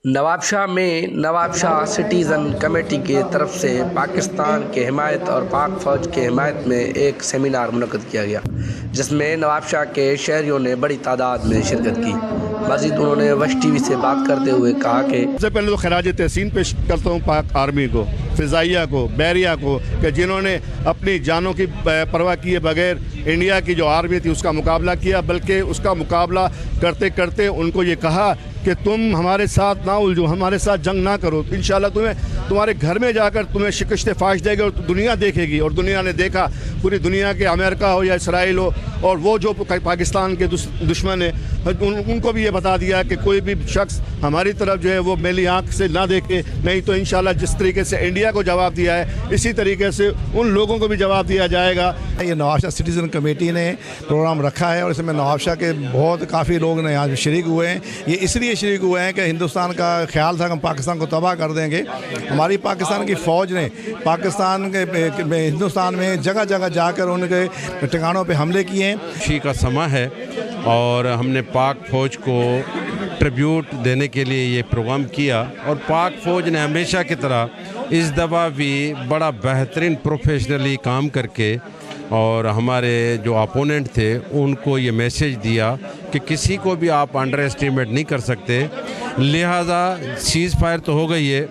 نواب شاہ میں نواب شاہ citizen committee کی طرف سے پاکستان کے حمایت اور پاک فوج کے حمایت میں ایک سیمینار منعقد کیا گیا، جس میں نواب شاہ کے شہریوں نے بڑی تعداد میں شرکت کی۔ مزید انہوں نے وش ٹی وی سے بات کرتے ہوئے کہا کہ سب سے پہلے تو خراج تحسین پیش کرتا ہوں پاک آرمی کو، فضائیہ کو، بحریہ کو، کہ جنہوں نے اپنی جانوں کی پرواہ کیے بغیر انڈیا کی جو آرمی تھی اس کا مقابلہ کیا، بلکہ اس کا مقابلہ کرتے کرتے ان کو یہ کہا کہ تم ہمارے ساتھ نہ الجھو، ہمارے ساتھ جنگ نہ کرو، انشاءاللہ تمہارے گھر میں جا کر تمہیں شکست فاش دے گی اور دنیا دیکھے گی۔ اور دنیا نے دیکھا، پوری دنیا کے امریکہ ہو یا اسرائیل ہو، اور وہ جو پاکستان کے دشمن ہیں ان کو بھی یہ بتا دیا کہ کوئی بھی شخص ہماری طرف جو ہے وہ میلی آنکھ سے نہ دیکھے، نہیں تو انشاءاللہ جس طریقے سے انڈیا کو جواب دیا ہے اسی طریقے سے ان لوگوں کو بھی جواب دیا جائے گا۔ یہ نواب شاہ سٹیزن کمیٹی نے پروگرام رکھا ہے اور اس میں نواب شاہ کے کافی لوگ نے یہاں شریک ہوئے ہیں۔ یہ اس لیے شریک ہوئے ہیں کہ ہندوستان کا خیال تھا کہ ہم پاکستان کو تباہ کر دیں گے۔ ہماری پاکستان کی فوج نے ہندوستان میں جگہ جگہ جا کر ان کے ٹھکانوں پہ حملے کیے ہیں۔ خوشی کا سماں ہے اور ہم نے پاک فوج کو ٹریبیوٹ دینے کے لیے یہ پروگرام کیا، اور پاک فوج نے ہمیشہ کی طرح اس دفعہ بھی بڑا بہترین پروفیشنلی کام کر کے اور ہمارے جو اپوننٹ تھے ان کو یہ میسیج دیا کہ کسی کو بھی آپ انڈر ایسٹیمیٹ نہیں کر سکتے، لہٰذا سیز فائر تو ہو گئی ہے۔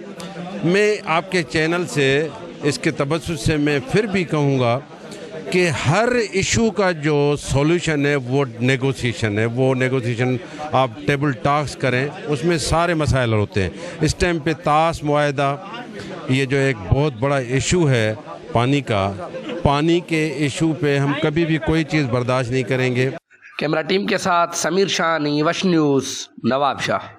میں آپ کے چینل سے اس کے تبسط سے میں پھر بھی کہوں گا کہ ہر ایشو کا جو سولوشن ہے وہ نیگوسیشن ہے، وہ نیگوسیشن آپ ٹیبل ٹاکس کریں، اس میں سارے مسائل ہوتے ہیں۔ اس ٹائم پہ طاس معاہدہ یہ جو ایک بہت بڑا ایشو ہے پانی کا، پانی کے ایشو پہ ہم کبھی بھی کوئی چیز برداشت نہیں کریں گے۔ کیمرہ ٹیم کے ساتھ سمیر شاہانی، وش نیوز، نواب شاہ۔